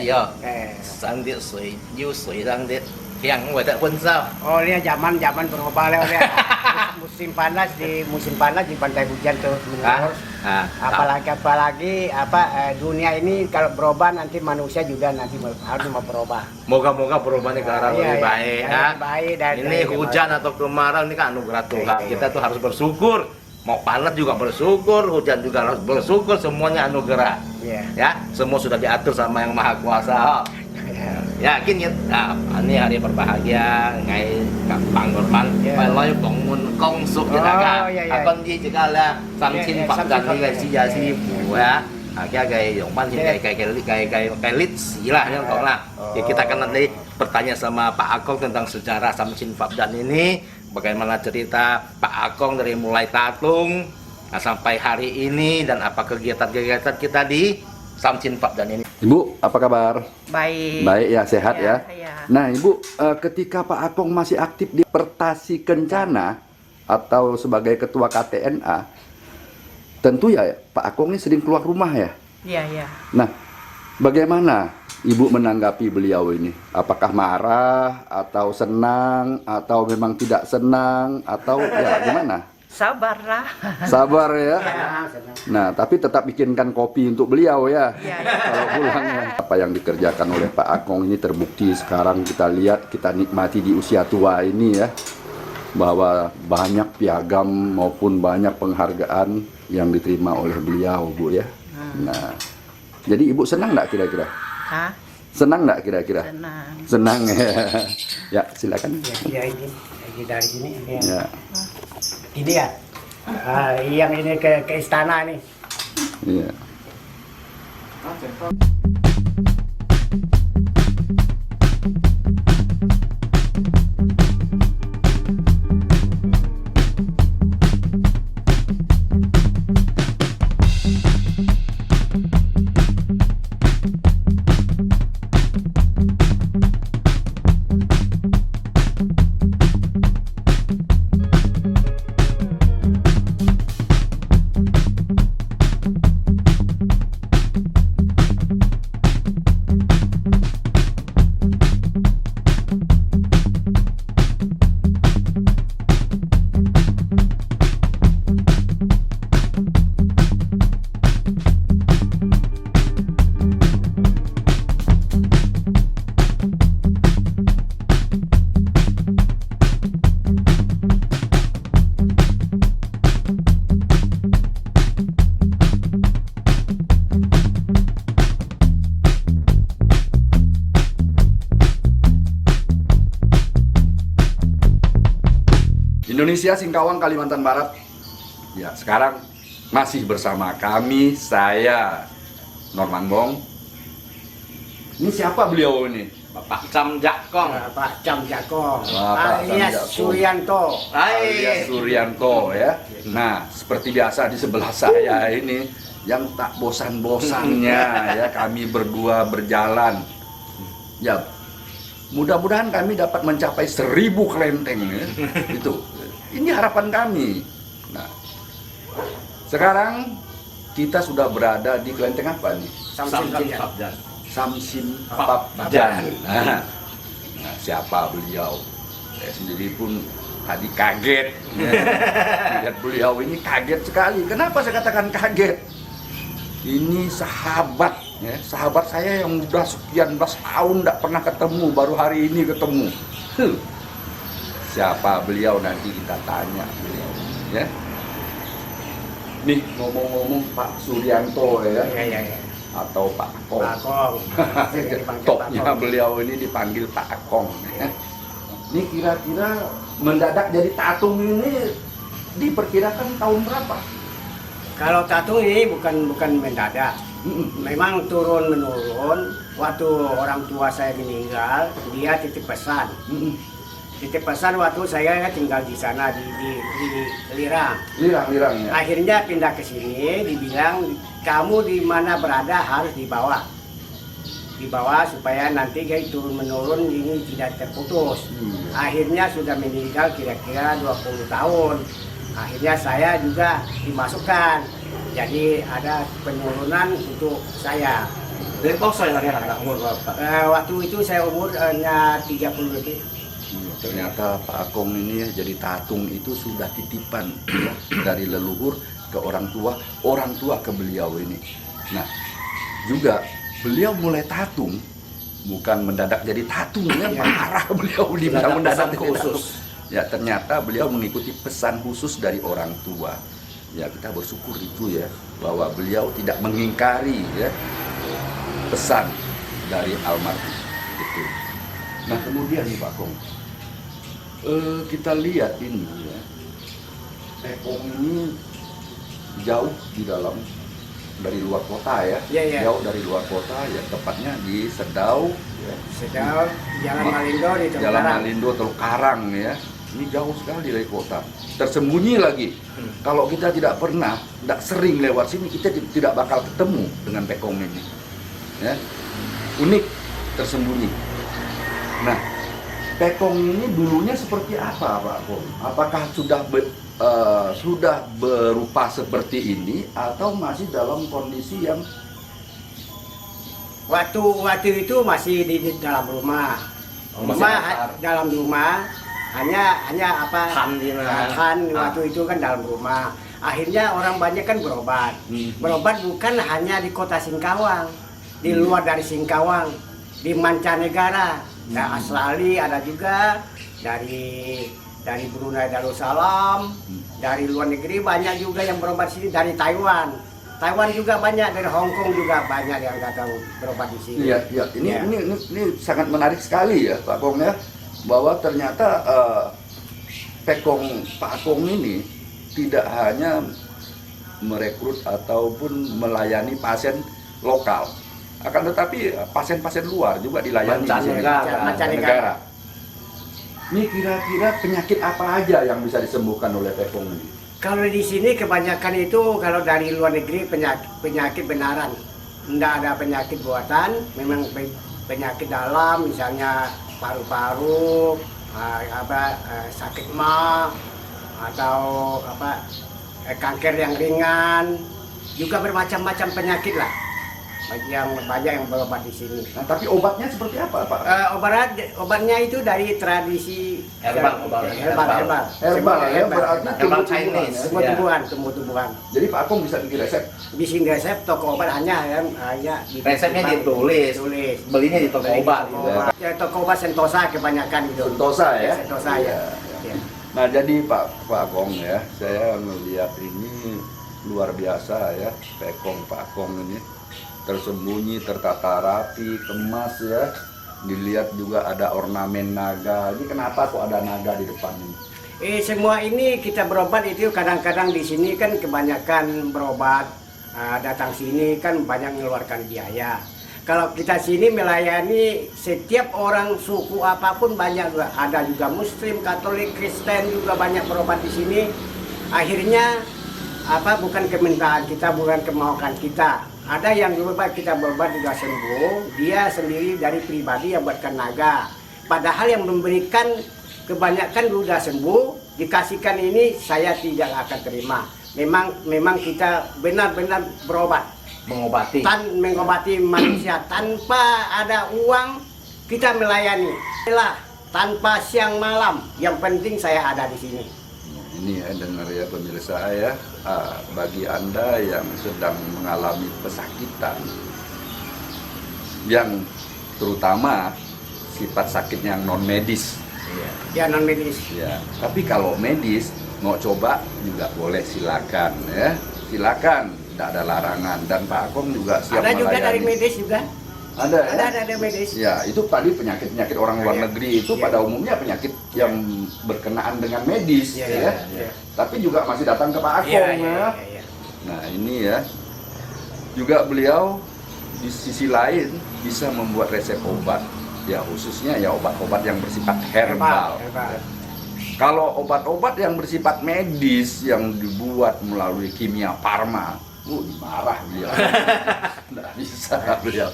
是哦，生的水有水上的香味的婚纱。 Oh, ini zaman berubah lah ya. Musim panas di Pantai Hujan tuh menurut. Apalagi dunia ini kalau berubah nanti manusia juga nanti harus mau berubah. Moga-moga perubahannya ke arah lebih baik ya. Baik Ini hujan atau kemarau ini kan anugerah Tuhan. Kita tuh harus bersyukur. Mau panas juga bersyukur, hujan juga harus bersyukur, semuanya anugerah. Ya, semua sudah diatur sama Yang Maha Kuasa. Yakin ya, nah, ini hari berbahagia, ngày gặp bạn của bạn, phải nói cùng muốn công sức cho đại ca. Con gì chỉ cả là sam xin Phật rằng như cái si gia si phụ ya, cái dùng ban cái lít xí lah yang kalau lah. Ya, kita akan nanti bertanya sama Pak Akong tentang sejarah Samsin Fabdan ini, bagaimana cerita Pak Akong dari mulai tatung sampai hari ini dan apa kegiatan-kegiatan kita di Samsin Fabdan ini. Ibu, apa kabar? Baik. Baik ya, sehat ya. Ya. Nah, Ibu, ketika Pak Akong masih aktif di Pertasi Kencana atau sebagai ketua KTNA, tentu ya Pak Akong ini sering keluar rumah ya. Iya, iya. Nah, bagaimana Ibu menanggapi beliau ini? Apakah marah atau senang atau memang tidak senang atau ya gimana? Sabarlah. Sabar ya. Nah, tapi tetap bikinkan kopi untuk beliau ya. Kalau pulangnya. Apa yang dikerjakan oleh Pak Akong ini terbukti sekarang kita lihat, kita nikmati di usia tua ini ya. Bahwa banyak piagam maupun banyak penghargaan yang diterima oleh beliau, Bu ya. Nah, jadi Ibu senang nggak kira-kira? Hah? Senang nggak kira-kira? Senang. Senang ya. Ya, silakan. Ya ini dari sini. Ya. Ini ya. Yang ini ke istana nih. Iya. Indonesia Singkawang Kalimantan Barat. Ya, sekarang masih bersama kami, saya Norman Bong. Ini siapa beliau ini? Bapak Cam Jakong. Pak Cam Jakong. Bapak Cam Alias Jakong. Suryanto. Alias Suryanto ya. Nah, seperti biasa di sebelah saya ini yang tak bosan-bosannya ya kami berdua berjalan. Ya, mudah-mudahan kami dapat mencapai 1000 kelenteng ya. Itu. Ini harapan kami. Nah, sekarang kita sudah berada di kelenteng apa nih? Samsin Fabdan. Samsin Fabdan. Nah, siapa beliau? Saya sendiri pun tadi kaget. Ya. Lihat beliau ini kaget sekali. Kenapa saya katakan kaget? Ini sahabat, ya, sahabat saya yang udah sekian belas tahun tidak pernah ketemu, baru hari ini ketemu. Siapa beliau nanti kita tanya beliau, ya. Nih ngomong-ngomong Pak Suryanto ya, atau Pak Akong. Pak Akong. Topnya beliau ini dipanggil Pak Akong. Ya. Ini kira-kira mendadak jadi tatung ini diperkirakan tahun berapa? Kalau tatung ini bukan mendadak. Memang turun menurun. Waktu orang tua saya meninggal, dia titip pesan. Titip pesan waktu saya tinggal di sana di Lirang. Lirang ya. Akhirnya pindah ke sini, dibilang kamu di mana berada harus dibawa supaya nanti kayak turun menurun ini tidak terputus. Akhirnya sudah meninggal kira-kira 20 tahun. Akhirnya saya juga dimasukkan. Jadi ada penurunan untuk saya. Dari Poso ya anak umur berapa? Waktu itu saya umur hanya 30 lebih. Ternyata Pak Akong ini ya, jadi tatung itu sudah titipan ya, dari leluhur ke orang tua ke beliau ini. Nah, juga beliau mulai tatung bukan mendadak jadi tatung ya, marah beliau dibilang mendadak jadi tatung. Ya, ternyata beliau mengikuti pesan khusus dari orang tua. Ya, kita bersyukur itu ya, bahwa beliau tidak mengingkari ya pesan dari almarhum itu. Nah, kemudian nih Pak Kong, kita lihat ini ya, Pekong ini jauh di dalam dari luar kota ya, jauh dari luar kota ya, tepatnya di Sedau ya. Sedau, Jalan Malindo di Teluk Jalan Karang. Malindo Teluk Karang ya. Ini jauh sekali dari kota, tersembunyi lagi. Kalau kita tidak sering lewat sini, kita tidak bakal ketemu dengan Pekong ini. Ya, unik, tersembunyi. Nah, Pekong ini dulunya seperti apa, Pak Kong? Apakah sudah berupa seperti ini atau masih dalam kondisi yang Waktu itu masih di dalam rumah. Dalam rumah hanya apa? Han waktu itu kan dalam rumah. Akhirnya orang banyak kan berobat. Berobat bukan hanya di kota Singkawang, di luar dari Singkawang, di mancanegara. Nah, Australia ada juga, dari Brunei Darussalam, dari luar negeri banyak juga yang berobat sini, dari Taiwan. Taiwan juga banyak, dari Hong Kong juga banyak yang datang berobat di sini. Iya. Ini sangat menarik sekali ya, Pak Kong ya, bahwa ternyata Pak Akong ini tidak hanya merekrut ataupun melayani pasien lokal, akan tetapi pasien-pasien luar juga dilayani mancanegara. Ini kira-kira penyakit apa aja yang bisa disembuhkan oleh Pekong ini? Kalau di sini kebanyakan itu kalau dari luar negeri penyakit benaran, tidak ada penyakit buatan, memang penyakit dalam, misalnya paru-paru, sakit mah, atau kanker yang ringan, juga bermacam-macam penyakit lah. Banyak yang berobat di sini. Nah, tapi obatnya seperti apa, Pak? Obatnya itu dari tradisi herbal. Herbal Chinese. Tumbuh-tumbuhan. Jadi Pak Akong bisa bikin resep? Bikin resep, toko obat hanya resepnya ditulis. Belinya di toko obat. Ya, toko obat Sentosa kebanyakan itu. Sentosa ya? Sentosa ya. Nah, jadi Pak Akong ya, saya melihat ini luar biasa ya, Pak Akong ini tersembunyi, tertata rapi, kemas ya. Dilihat juga ada ornamen naga. Ini kenapa kok ada naga di depan ini? Semua ini kita berobat itu kadang-kadang di sini kan kebanyakan berobat datang sini kan banyak mengeluarkan biaya. Kalau kita sini melayani setiap orang suku apapun banyak juga. Ada juga Muslim, Katolik, Kristen juga banyak berobat di sini. Akhirnya bukan kemintaan kita, bukan kemauan kita. Ada yang berobat kita berobat juga sembuh, dia sendiri dari pribadi yang buatkan naga. Padahal yang memberikan kebanyakan sudah sembuh, dikasihkan ini saya tidak akan terima. Memang kita benar-benar berobat, mengobati manusia tanpa ada uang, kita melayani. Tanpa siang malam, yang penting saya ada di sini. Ini ya, dengar ya pemirsa ya, bagi Anda yang sedang mengalami pesakitan, yang terutama sifat sakit yang non medis. Ya, non medis. Ya, tapi kalau medis mau coba juga boleh, silakan ya, silakan, tidak ada larangan. Dan Pak Akong juga siap ada juga melayani. dari medis juga. Ada medis. Ya, itu tadi penyakit orang luar negeri itu pada umumnya penyakit yang berkenaan dengan medis ya. Tapi juga masih datang ke Pak Akong ya. Nah, ini ya. Juga beliau di sisi lain bisa membuat resep obat. Ya, khususnya ya obat-obat yang bersifat herbal. Kalau obat-obat yang bersifat medis yang dibuat melalui kimia farma, marah beliau. Nggak bisa beliau.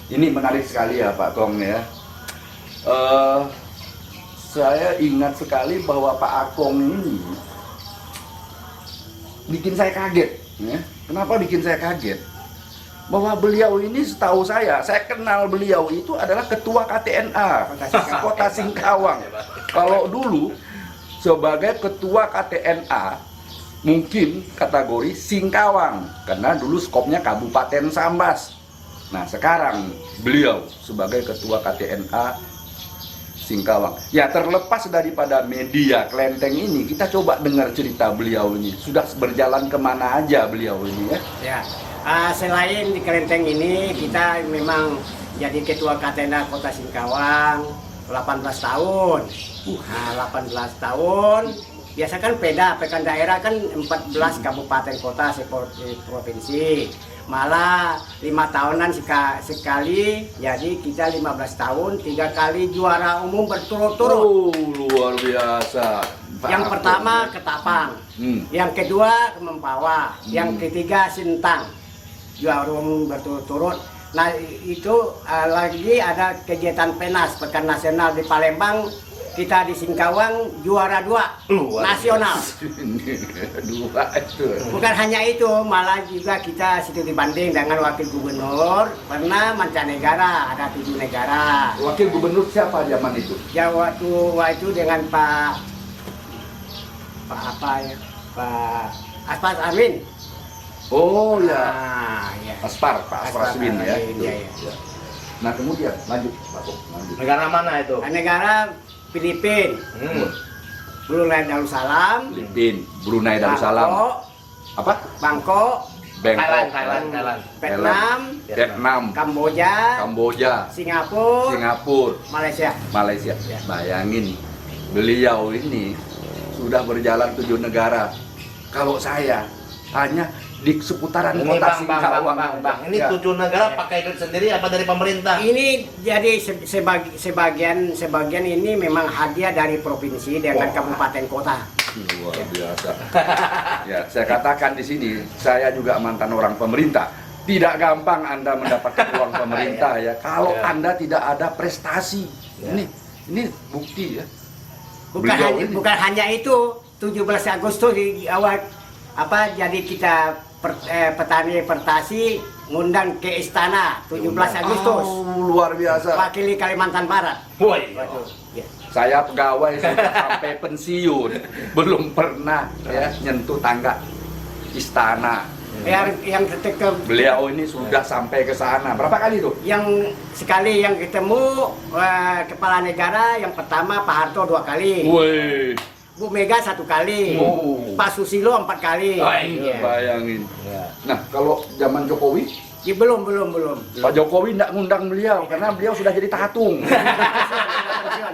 Ini menarik sekali ya Pak Kong ya. Saya ingat sekali bahwa Pak Akong ini bikin saya kaget. Ya. Kenapa bikin saya kaget? bahwa beliau ini setahu saya kenal beliau itu adalah ketua KTNA Kota Singkawang. Kalau dulu sebagai ketua KTNA mungkin kategori Singkawang karena dulu skopnya Kabupaten Sambas. Nah sekarang beliau sebagai ketua KTNA Singkawang. Ya terlepas daripada media kelenteng ini, kita coba dengar cerita beliau ini. Sudah berjalan kemana aja beliau ini ya? Ya, selain di kelenteng ini kita memang jadi ketua KTNA Kota Singkawang 18 tahun. 18 tahun. Biasa kan pekan daerah kan 14 kabupaten kota seperti provinsi. Malah 5 tahunan sekali, jadi kita 15 tahun 3 kali juara umum berturut-turut. Oh, luar biasa. Yang pertama Ketapang, yang kedua Mempawah, yang ketiga Sintang, juara umum berturut-turut. Nah itu lagi ada kegiatan PENAS, Pekan Nasional di Palembang. Kita di Singkawang juara 2 nasional. Dua itu. Bukan hanya itu, malah juga kita studi banding dengan wakil gubernur. Pernah mancanegara, ada 7 negara. Wakil gubernur siapa zaman itu? Ya waktu itu dengan Pak Aspar Amin. Oh ya, Ya. Pak Aspar Swin ya. Ya. Nah kemudian lanjut, Pak Tok, lanjut. Negara mana itu? Negara Filipina, Brunei Darussalam, Brunei Darussalam. Apa? Bangkok, Thailand. Vietnam, Kamboja, Singapura, Malaysia. Bayangin, beliau ini sudah berjalan 7 negara. Kalau saya hanya di seputaran Ini kota bang, Singkawang. Ini Ya. 7 negara pakai duit sendiri apa dari pemerintah? Ini jadi sebagian ini memang hadiah dari provinsi dengan kabupaten kota. Luar biasa. Ya, saya katakan di sini, saya juga mantan orang pemerintah. Tidak gampang Anda mendapatkan uang pemerintah ya. Kalau Anda tidak ada prestasi. Ini bukti ya. Bukan hanya itu. 17 Agustus di awal jadi kita petani Pertasi ngundang ke istana 17 Agustus. Luar biasa. Wakili Kalimantan Barat. Woi. Ya. Saya pegawai sudah sampai pensiun, belum pernah ya nyentuh tangga istana. Yang ketika Beliau ini sudah sampai ke sana. Berapa kali tuh? yang sekali yang ketemu kepala negara yang pertama Pak Harto 2 kali. Woi. Bu Mega 1 kali, Pak Susilo 4 kali. Iya. Bayangin. Nah, kalau zaman Jokowi, Ya, belum. Pak Jokowi tidak ngundang beliau karena beliau sudah jadi tatung.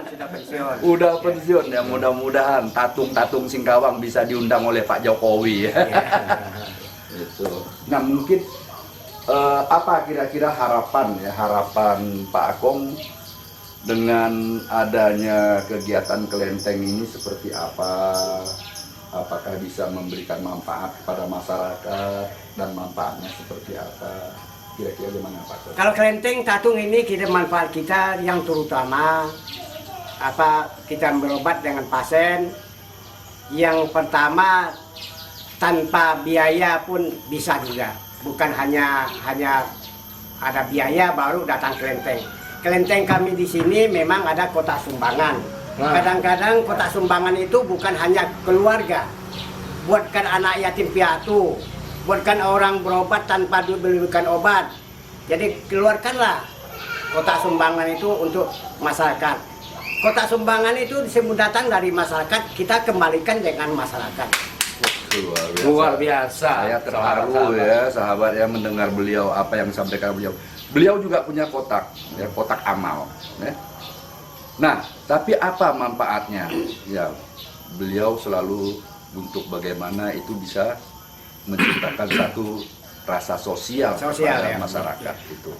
Sudah pensiun. Udah pensiun ya, mudah-mudahan tatung Singkawang bisa diundang oleh Pak Jokowi ya. Itu. Nah, mungkin apa kira-kira harapan Pak Akong dengan adanya kegiatan kelenteng ini seperti apa? Apakah bisa memberikan manfaat kepada masyarakat dan manfaatnya seperti apa? Kira-kira gimana Pak? Kalau kelenteng tatung ini kita manfaat kita yang terutama kita berobat dengan pasien. Yang pertama tanpa biaya pun bisa juga. Bukan hanya ada biaya baru datang kelenteng. Kelenteng kami di sini memang ada kotak sumbangan. Kadang-kadang kotak sumbangan itu bukan hanya keluarga, buatkan anak yatim piatu, buatkan orang berobat tanpa dibelikan obat. Jadi keluarkanlah kotak sumbangan itu untuk masyarakat. Kotak sumbangan itu disebut datang dari masyarakat, kita kembalikan dengan masyarakat. Luar biasa. Saya terharu ya sahabat ya mendengar beliau apa yang disampaikan beliau. Beliau juga punya kotak, ya, kotak amal. Ya. Nah, tapi apa manfaatnya? Ya, beliau selalu untuk bagaimana itu bisa menciptakan satu rasa sosial kepada ya. Masyarakat itu.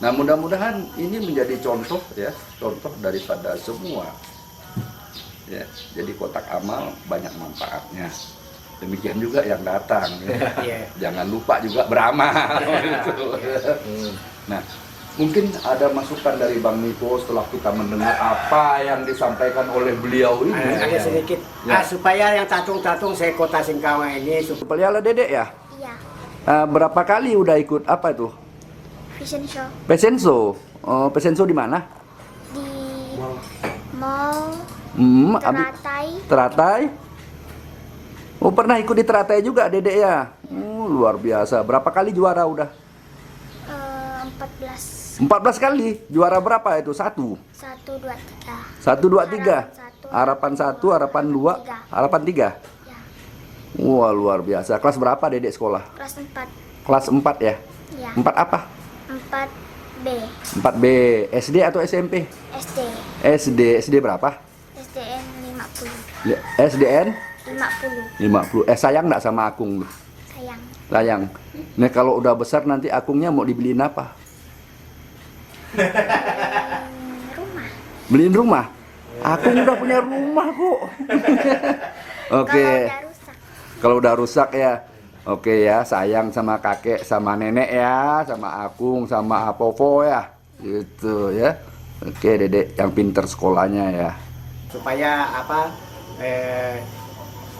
Nah, mudah-mudahan ini menjadi contoh daripada semua. Ya, jadi kotak amal banyak manfaatnya. Demikian juga yang datang. Ya. Jangan lupa juga beramal. Nah, mungkin ada masukan dari Bang Niko setelah kita mendengar apa yang disampaikan oleh beliau ini. Ada sedikit supaya yang tatung-tatung saya Kota Singkawang ini Pelihara dedek ya? Iya. Berapa kali udah ikut apa itu? Fashion show Pesenso. Pesenso di mana? di mall Teratai. Teratai. Oh, pernah ikut di Teratai juga, Dedek ya? Luar biasa. Berapa kali juara udah? 14 14 kali. Juara berapa itu? 1, 1, 2, 3 1, 2, 3. Harapan 1, harapan 2, harapan 3. ya. Wah, luar biasa. Kelas berapa Dedek sekolah? Kelas 4 Kelas 4 ya? ya. 4 apa? 4B 4B. SD atau SMP? SD SD berapa? SDN 50 SDN 50 50. Sayang nggak sama Akung? sayang. Sayang. Nah, kalau udah besar nanti Akungnya mau dibeliin apa? Rumah Beliin rumah? Akung udah punya rumah kok. Oke. Kalau udah rusak ya. Oke ya, sayang sama kakek, sama nenek ya, sama Akung, sama Apopo ya. Gitu ya. Oke, Dedek yang pinter sekolahnya ya. Supaya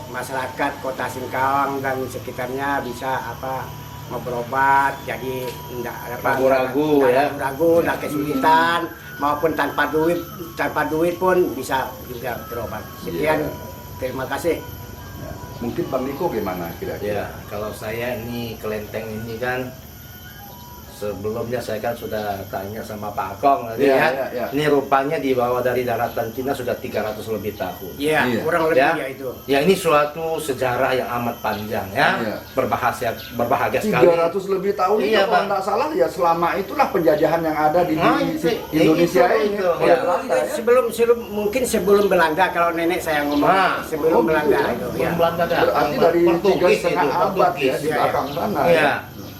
masyarakat Kota Singkawang dan sekitarnya bisa mau berobat, jadi tidak Ragu-ragu ya. ragu, tidak kesulitan, maupun tanpa duit pun bisa juga berobat. Sekian, terima kasih. Mungkin Bang Niko gimana kira-kira? Ya, kalau saya ini kelenteng ini kan sebelumnya saya kan sudah tanya sama Pak Akong tadi Iya, iya. Ini rupanya dibawa dari daratan Cina sudah 300 lebih tahun. Iya, Iya. kurang lebih Ya. ya itu. Ya, ini suatu sejarah yang amat panjang ya. Iya. Berbahagia sekali. 300 lebih tahun itu Iya, kalau Bang. nggak salah ya selama itulah penjajahan yang ada di Indonesia ini. itu. Oleh Ya. Belanda ya. Mungkin sebelum Belanda, kalau nenek saya ngomong sebelum gitu Belanda ya. itu. Belum Ya. Belanda dah. Berarti dari Portugis 3,5 itu, abad ya Portugis. di belakang sana. Iya.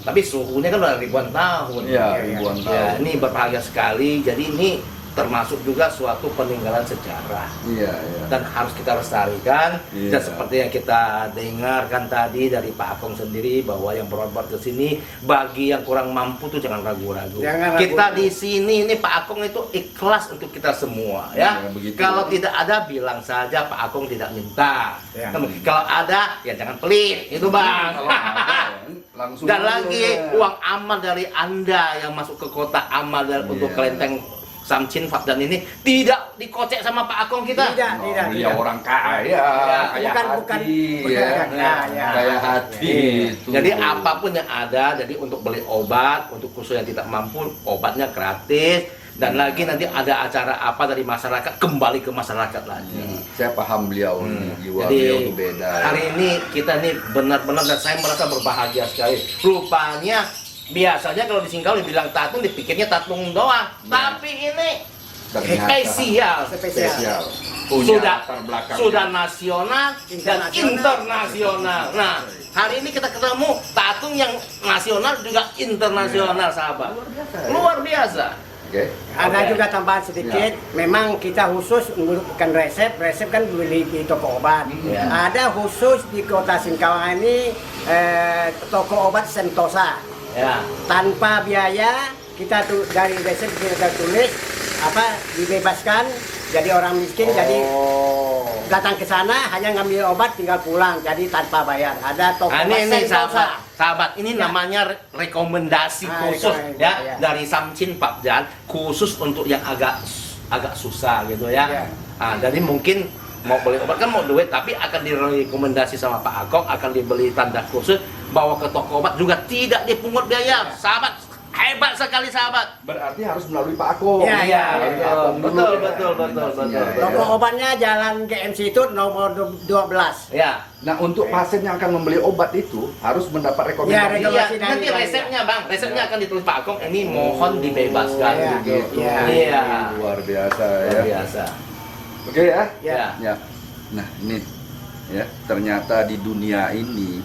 Tapi suhunya kan udah ribuan tahun. Iya, ribuan Ya, tahun. ini berbahagia sekali. Jadi ini termasuk juga suatu peninggalan sejarah Iya, iya. dan harus kita lestarikan. Iya. Dan seperti yang kita dengarkan tadi dari Pak Akong sendiri bahwa yang berobat ke sini bagi yang kurang mampu tuh jangan ragu-ragu. Jangan Kita ragu. di sini ini Pak Akong itu ikhlas untuk kita semua ya. Iya, begitu. Kalau tidak ada bilang saja Pak Akong tidak minta. Ya. Kalau ada ya jangan pelit, itu Bang. Kalau ada, langsung Dan aja. lagi uang amal dari Anda yang masuk ke kota amal untuk Iya. kelenteng Samcin Fabdan ini tidak dikocek sama Pak Akong kita. Tidak, tidak. Dia orang kaya, kaya Bukan, hati, bukan. ya. Ya. Kaya hati. itu. Jadi apapun yang ada, jadi untuk beli obat, untuk khusus yang tidak mampu, obatnya gratis. Dan lagi nanti ada acara apa dari masyarakat, kembali ke masyarakat lagi. Saya paham beliau, jiwa Jadi beliau itu beda. hari ini kita nih benar-benar dan saya merasa berbahagia sekali. Rupanya biasanya kalau di Singkawang dibilang tatung dipikirnya tatung doang, tapi ini Ternyata spesial. spesial. Sudah nasional dan internasional. Nah, hari ini kita ketemu tatung yang nasional juga internasional, sahabat. Luar biasa. Oke. Ada Oke. juga tambahan sedikit, memang kita khusus bukan resep kan beli di toko obat. Iya. Ada khusus di Kota Singkawang ini toko obat Sentosa. Ya. Tanpa biaya, kita tuh dari resep kita tulis dibebaskan jadi orang miskin, jadi datang ke sana hanya ngambil obat tinggal pulang, jadi tanpa bayar. Ada toko Nah, obat ini Sentosa. sahabat, ini Ya. namanya rekomendasi khusus rekomendasi, ya dari Samcin Fabdan khusus untuk yang agak susah gitu ya. Ya. Nah, jadi mungkin mau beli obat kan mau duit, tapi akan direkomendasi sama Pak Akong, akan dibeli tanda khusus, bawa ke toko obat juga tidak dipungut biaya. Sahabat, hebat sekali sahabat. Berarti harus melalui Pak Akong. Iya, iya, Melalui iya. Akong dulu Betul, ya. betul, betul, Koordinasinya, betul. ya. Toko obatnya Jalan GMC itu nomor 12. Ya. Nah, untuk pasien yang akan membeli obat itu harus mendapat rekomendasi. Ya, rekomendasi. Iya, nanti dari- resepnya Bang, resepnya akan ditulis Pak Akong, ini mohon dibebaskan. Iya, Gitu. iya. Iya. Luar biasa Luar ya. biasa. Oke ya. Ya. Ya. Nah, ini ya, ternyata di dunia ini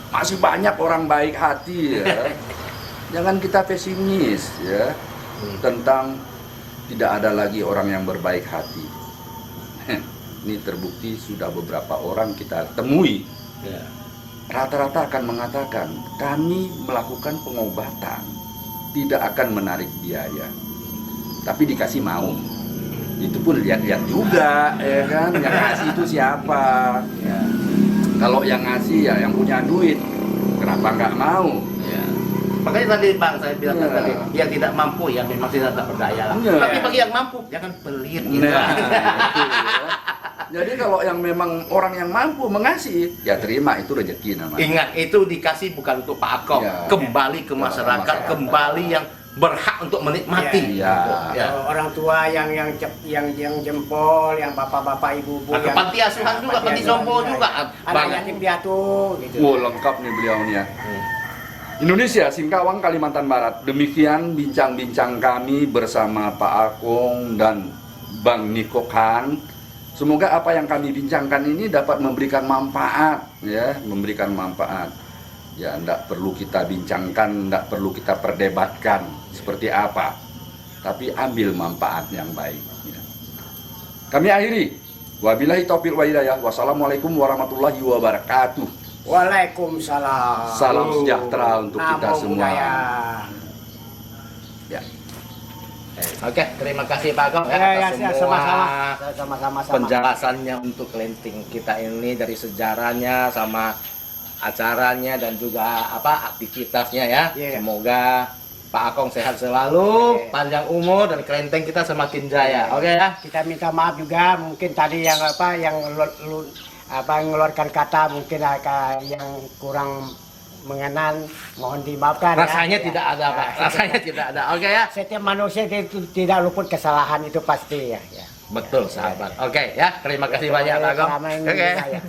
masih banyak orang baik hati ya. Jangan kita pesimis ya tentang tidak ada lagi orang yang berbaik hati. Ini terbukti sudah beberapa orang kita temui. Ya. Rata-rata akan mengatakan kami melakukan pengobatan tidak akan menarik biaya, tapi dikasih mau. Itu pun lihat-lihat juga, ya kan? Yang ngasih itu siapa? Ya. Kalau yang ngasih ya yang punya duit, kenapa nggak mau? Makanya tadi Bang saya bilang tadi, yang tidak mampu ya memang tidak berdaya lah. Iya. Tapi bagi yang mampu jangan pelit gitu. Nah, itu ya. Jadi kalau yang memang orang yang mampu mengasihi, ya terima, itu rezeki namanya. Ingat, itu dikasih bukan untuk Pak Akong, Ya. kembali ke masyarakat, kembali yang berhak untuk menikmati. Iya. Ya. Orang tua yang jempol, yang bapak-bapak ibu-ibu, Ke panti asuhan juga, panti jompo juga. anak Banyak. yatim piatu gitu. Wow, lengkap nih beliau nih ya. Indonesia, Singkawang, Kalimantan Barat. Demikian bincang-bincang kami bersama Pak Akong dan Bang Niko Khan. Semoga apa yang kami bincangkan ini dapat memberikan manfaat, ya, memberikan manfaat. Ya, tidak perlu kita bincangkan, tidak perlu kita perdebatkan seperti apa, tapi ambil manfaat yang baik. Ya. Kami akhiri. Wabillahi taufiq wa hidayah. Wassalamualaikum warahmatullahi wabarakatuh. Waalaikumsalam. Salam sejahtera untuk kita Namo semua. Buddhaya. Ya. Oke, terima kasih Pak Akong Ya, atas ya, semua sama-sama. penjelasannya untuk kelenting kita ini, dari sejarahnya sama acaranya dan juga aktivitasnya ya. Iya. Semoga Pak Akong sehat selalu, Oke. panjang umur, dan kelenteng kita semakin jaya. Oke ya. Kita minta maaf juga mungkin tadi yang mengeluarkan kata mungkin yang kurang mengenan, mohon dimaafkan. Rasanya ya. tidak ada Pak, rasanya tidak ada. Oke ya. Setiap manusia itu tidak luput kesalahan, itu pasti ya. Betul sahabat. Oke ya, terima kasih banyak Pak Akong. Selama ini Oke. saya.